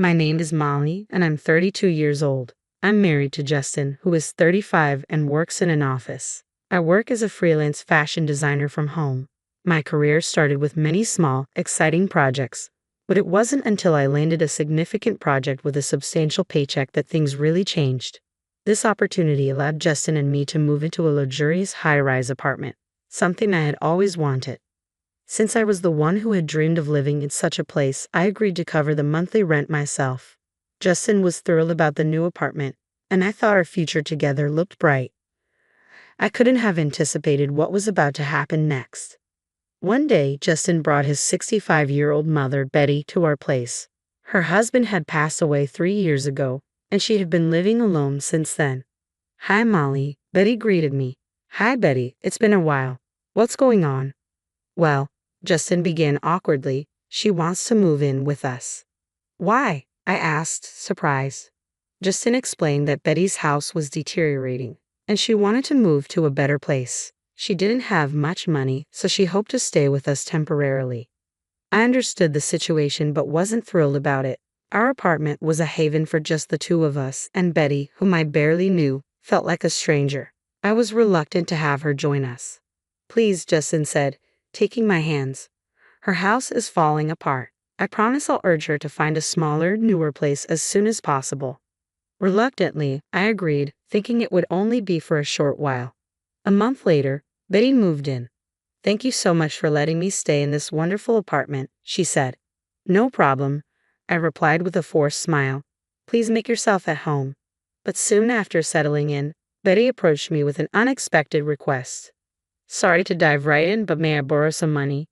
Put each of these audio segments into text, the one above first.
My name is Molly, and I'm 32 years old. I'm married to Justin, who is 35 and works in an office. I work as a freelance fashion designer from home. My career started with many small, exciting projects, but it wasn't until I landed a significant project with a substantial paycheck that things really changed. This opportunity allowed Justin and me to move into a luxurious high-rise apartment, something I had always wanted. Since I was the one who had dreamed of living in such a place, I agreed to cover the monthly rent myself. Justin was thrilled about the new apartment, and I thought our future together looked bright. I couldn't have anticipated what was about to happen next. One day, Justin brought his 65-year-old mother, Betty, to our place. Her husband had passed away 3 years ago, and she had been living alone since then. "Hi, Molly," Betty greeted me. "Hi, Betty, it's been a while. What's going on?" "Well," Justin began awkwardly, "she wants to move in with us." "Why?" I asked, surprised. Justin explained that Betty's house was deteriorating, and she wanted to move to a better place. She didn't have much money, so she hoped to stay with us temporarily. I understood the situation but wasn't thrilled about it. Our apartment was a haven for just the two of us, and Betty, whom I barely knew, felt like a stranger. I was reluctant to have her join us. "Please," Justin said, taking my hands. "Her house is falling apart. I promise I'll urge her to find a smaller, newer place as soon as possible." Reluctantly, I agreed, thinking it would only be for a short while. A month later, Betty moved in. "Thank you so much for letting me stay in this wonderful apartment," she said. "No problem," I replied with a forced smile. "Please make yourself at home." But soon after settling in, Betty approached me with an unexpected request. "Sorry to dive right in, but may I borrow some money?"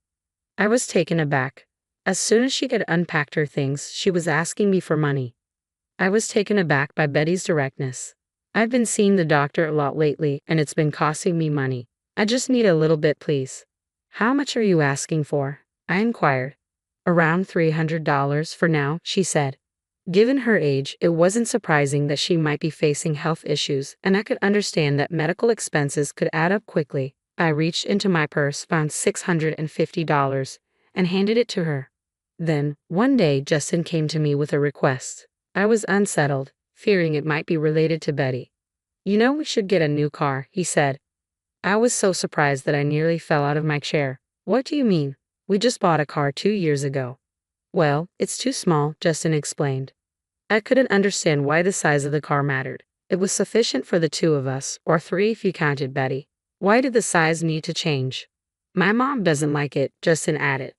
I was taken aback. As soon as she had unpacked her things, she was asking me for money. I was taken aback by Betty's directness. "I've been seeing the doctor a lot lately, and it's been costing me money. I just need a little bit, please." "How much are you asking for?" I inquired. "Around $300 for now," she said. Given her age, it wasn't surprising that she might be facing health issues, and I could understand that medical expenses could add up quickly. I reached into my purse, found $650, and handed it to her. Then, one day, Justin came to me with a request. I was unsettled, fearing it might be related to Betty. "You know, we should get a new car," he said. I was so surprised that I nearly fell out of my chair. "What do you mean? We just bought a car 2 years ago." "Well, it's too small," Justin explained. I couldn't understand why the size of the car mattered. It was sufficient for the two of us, or 3 if you counted Betty. Why did the size need to change? "My mom doesn't like it," Justin added.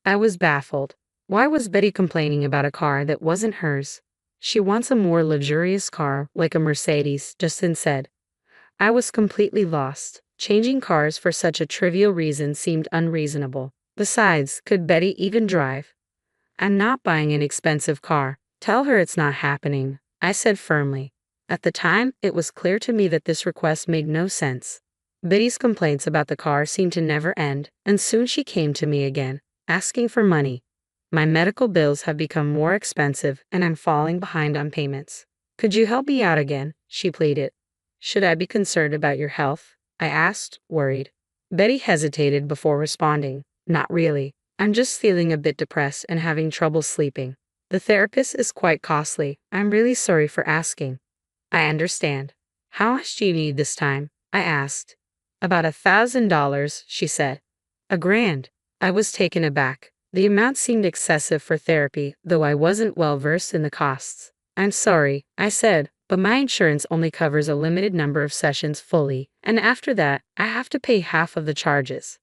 I was baffled. Why was Betty complaining about a car that wasn't hers? "She wants a more luxurious car, like a Mercedes," Justin said. I was completely lost. Changing cars for such a trivial reason seemed unreasonable. Besides, could Betty even drive? "I'm not buying an expensive car. Tell her it's not happening," I said firmly. At the time, it was clear to me that this request made no sense. Betty's complaints about the car seemed to never end, and soon she came to me again, asking for money. "My medical bills have become more expensive, and I'm falling behind on payments. Could you help me out again?" she pleaded. "Should I be concerned about your health?" I asked, worried. Betty hesitated before responding. "Not really. I'm just feeling a bit depressed and having trouble sleeping. The therapist is quite costly. I'm really sorry for asking." "I understand. How much do you need this time?" I asked. "About $1,000, she said. $1,000. I was taken aback. The amount seemed excessive for therapy, though I wasn't well versed in the costs. "I'm sorry," I said, "but my insurance only covers a limited number of sessions fully, and after that, I have to pay half of the charges."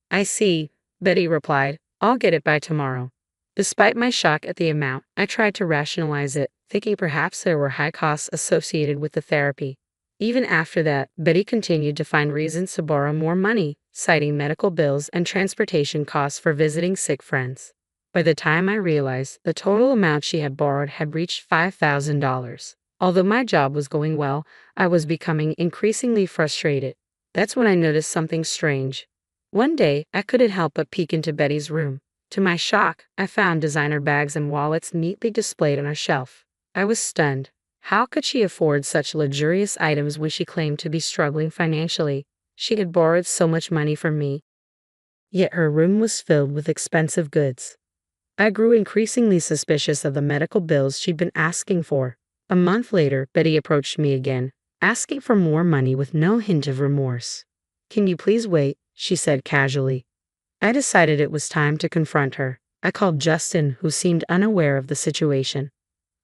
"I see," Betty replied. "I'll get it by tomorrow." Despite my shock at the amount, I tried to rationalize it, thinking perhaps there were high costs associated with the therapy. Even after that, Betty continued to find reasons to borrow more money, citing medical bills and transportation costs for visiting sick friends. By the time I realized, the total amount she had borrowed had reached $5,000. Although my job was going well, I was becoming increasingly frustrated. That's when I noticed something strange. One day, I couldn't help but peek into Betty's room. To my shock, I found designer bags and wallets neatly displayed on a shelf. I was stunned. How could she afford such luxurious items when she claimed to be struggling financially? She had borrowed so much money from me, yet her room was filled with expensive goods. I grew increasingly suspicious of the medical bills she'd been asking for. A month later, Betty approached me again, asking for more money with no hint of remorse. "Can you please wait?" she said casually. I decided it was time to confront her. I called Justin, who seemed unaware of the situation.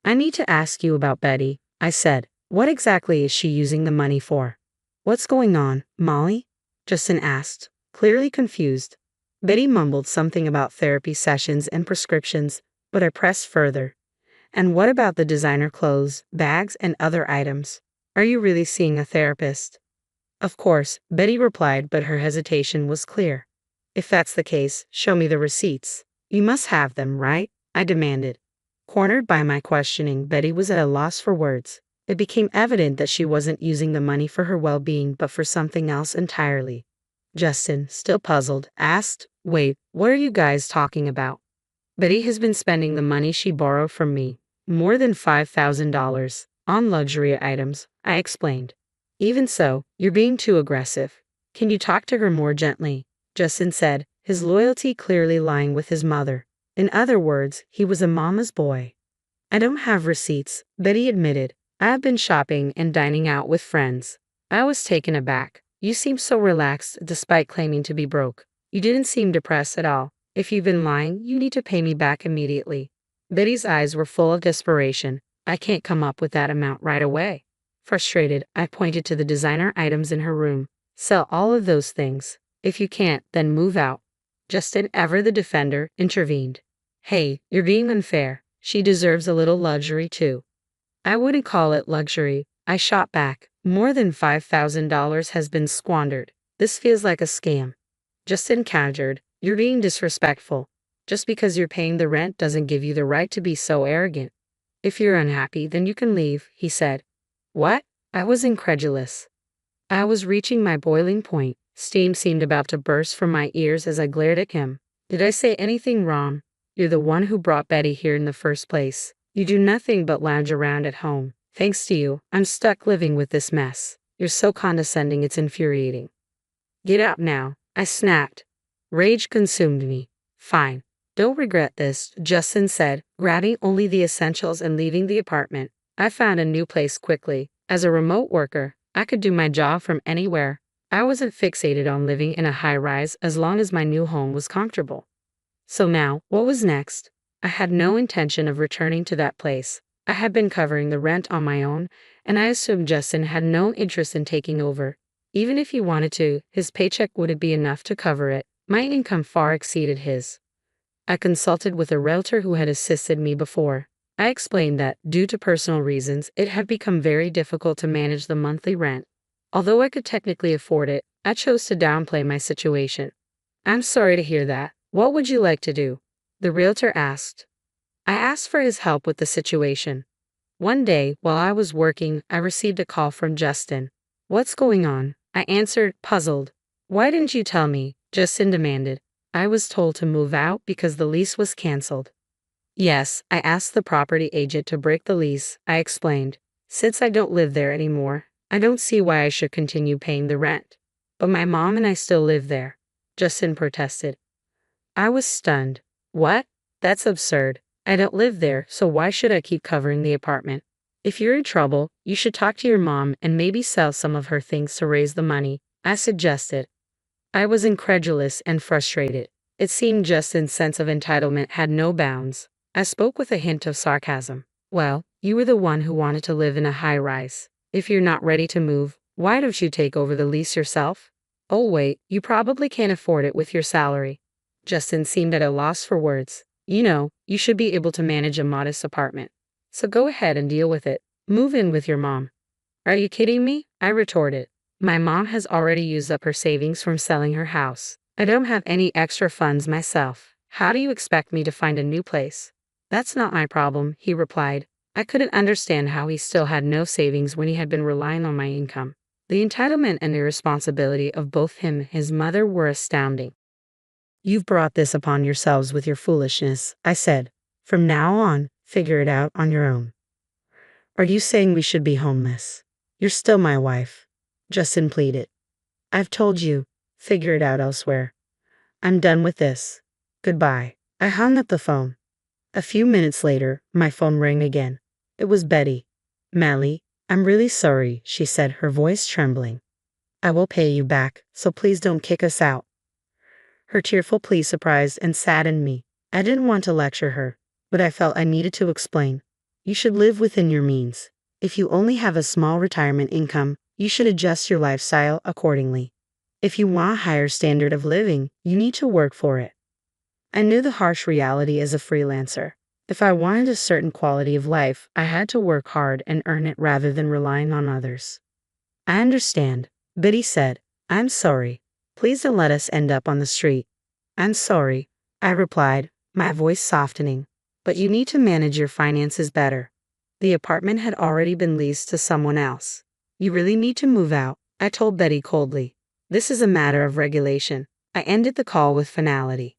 "I need to ask you about Betty," I said. "What exactly is she using the money for?" "What's going on, Molly?" Justin asked, clearly confused. Betty mumbled something about therapy sessions and prescriptions, but I pressed further. "And what about the designer clothes, bags, and other items? Are you really seeing a therapist?" "Of course," Betty replied, but her hesitation was clear. "If that's the case, show me the receipts. You must have them, right?" I demanded. Cornered by my questioning, Betty was at a loss for words. It became evident that she wasn't using the money for her well-being but for something else entirely. Justin, still puzzled, asked, "Wait, what are you guys talking about?" "Betty has been spending the money she borrowed from me, more than $5,000, on luxury items," I explained. "Even so, you're being too aggressive. Can you talk to her more gently?" Justin said, his loyalty clearly lying with his mother. In other words, he was a mama's boy. "I don't have receipts," Betty admitted. "I have been shopping and dining out with friends." I was taken aback. "You seem so relaxed despite claiming to be broke. You didn't seem depressed at all. If you've been lying, you need to pay me back immediately." Betty's eyes were full of desperation. "I can't come up with that amount right away." Frustrated, I pointed to the designer items in her room. "Sell all of those things. If you can't, then move out." Justin, ever the defender, intervened. "Hey, you're being unfair. She deserves a little luxury too." "I wouldn't call it luxury," I shot back. "More than $5,000 has been squandered. This feels like a scam." Justin countered, "You're being disrespectful. Just because you're paying the rent doesn't give you the right to be so arrogant." "If you're unhappy, then you can leave," he said. "What?" I was incredulous. I was reaching my boiling point. Steam seemed about to burst from my ears as I glared at him. "Did I say anything wrong? You're the one who brought Betty here in the first place. You do nothing but lounge around at home. Thanks to you, I'm stuck living with this mess. You're so condescending, it's infuriating." "Get out now," I snapped. Rage consumed me. "Fine. Don't regret this," Justin said, grabbing only the essentials and leaving the apartment. I found a new place quickly. As a remote worker, I could do my job from anywhere. I wasn't fixated on living in a high-rise as long as my new home was comfortable. So now, what was next? I had no intention of returning to that place. I had been covering the rent on my own, and I assumed Justin had no interest in taking over. Even if he wanted to, his paycheck wouldn't be enough to cover it. My income far exceeded his. I consulted with a realtor who had assisted me before. I explained that, due to personal reasons, it had become very difficult to manage the monthly rent. Although I could technically afford it, I chose to downplay my situation. "I'm sorry to hear that. What would you like to do?" the realtor asked. I asked for his help with the situation. One day, while I was working, I received a call from Justin. "What's going on?" I answered, puzzled. "Why didn't you tell me?" Justin demanded. "I was told to move out because the lease was canceled." "Yes, I asked the property agent to break the lease," I explained. "Since I don't live there anymore, I don't see why I should continue paying the rent." "But my mom and I still live there," Justin protested. I was stunned. "What? That's absurd. I don't live there, so why should I keep covering the apartment? If you're in trouble, you should talk to your mom and maybe sell some of her things to raise the money," I suggested. I was incredulous and frustrated. It seemed Justin's sense of entitlement had no bounds. I spoke with a hint of sarcasm. "Well, you were the one who wanted to live in a high-rise. If you're not ready to move, why don't you take over the lease yourself?" "Oh wait, you probably can't afford it with your salary." Justin seemed at a loss for words. "You know, you should be able to manage a modest apartment. So go ahead and deal with it. Move in with your mom." "Are you kidding me?" I retorted. "My mom has already used up her savings from selling her house. I don't have any extra funds myself. How do you expect me to find a new place?" "That's not my problem," he replied. I couldn't understand how he still had no savings when he had been relying on my income. The entitlement and irresponsibility of both him and his mother were astounding. "You've brought this upon yourselves with your foolishness," I said. "From now on, figure it out on your own." "Are you saying we should be homeless? You're still my wife," Justin pleaded. "I've told you, figure it out elsewhere. I'm done with this. Goodbye." I hung up the phone. A few minutes later, my phone rang again. It was Betty. "Mally, I'm really sorry," she said, her voice trembling. "I will pay you back, so please don't kick us out." Her tearful plea surprised and saddened me. I didn't want to lecture her, but I felt I needed to explain. You should live within your means. If you only have a small retirement income, you should adjust your lifestyle accordingly. If you want a higher standard of living, you need to work for it. I knew the harsh reality as a freelancer. If I wanted a certain quality of life, I had to work hard and earn it rather than relying on others. "I understand," Betty said. "I'm sorry. Please don't let us end up on the street." "I'm sorry," I replied, my voice softening. "But you need to manage your finances better." The apartment had already been leased to someone else. "You really need to move out," I told Betty coldly. "This is a matter of regulation." I ended the call with finality.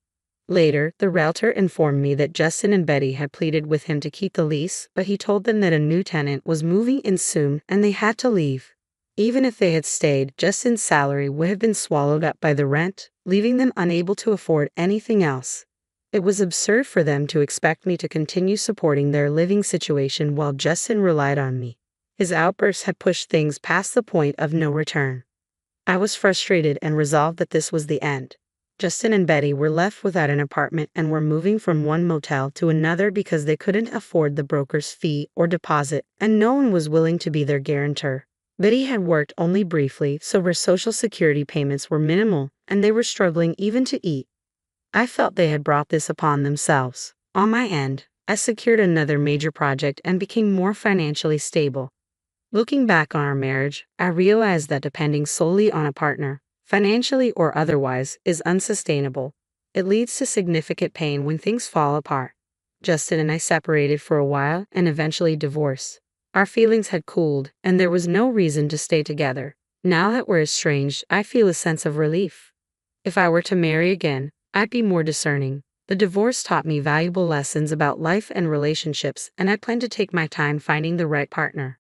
Later, the realtor informed me that Justin and Betty had pleaded with him to keep the lease, but he told them that a new tenant was moving in soon and they had to leave. Even if they had stayed, Justin's salary would have been swallowed up by the rent, leaving them unable to afford anything else. It was absurd for them to expect me to continue supporting their living situation while Justin relied on me. His outbursts had pushed things past the point of no return. I was frustrated and resolved that this was the end. Justin and Betty were left without an apartment and were moving from one motel to another because they couldn't afford the broker's fee or deposit, and no one was willing to be their guarantor. Betty had worked only briefly, so her Social Security payments were minimal, and they were struggling even to eat. I felt they had brought this upon themselves. On my end, I secured another major project and became more financially stable. Looking back on our marriage, I realized that depending solely on a partner, financially or otherwise, is unsustainable. It leads to significant pain when things fall apart. Justin and I separated for a while and eventually divorced. Our feelings had cooled, and there was no reason to stay together. Now that we're estranged, I feel a sense of relief. If I were to marry again, I'd be more discerning. The divorce taught me valuable lessons about life and relationships, and I plan to take my time finding the right partner.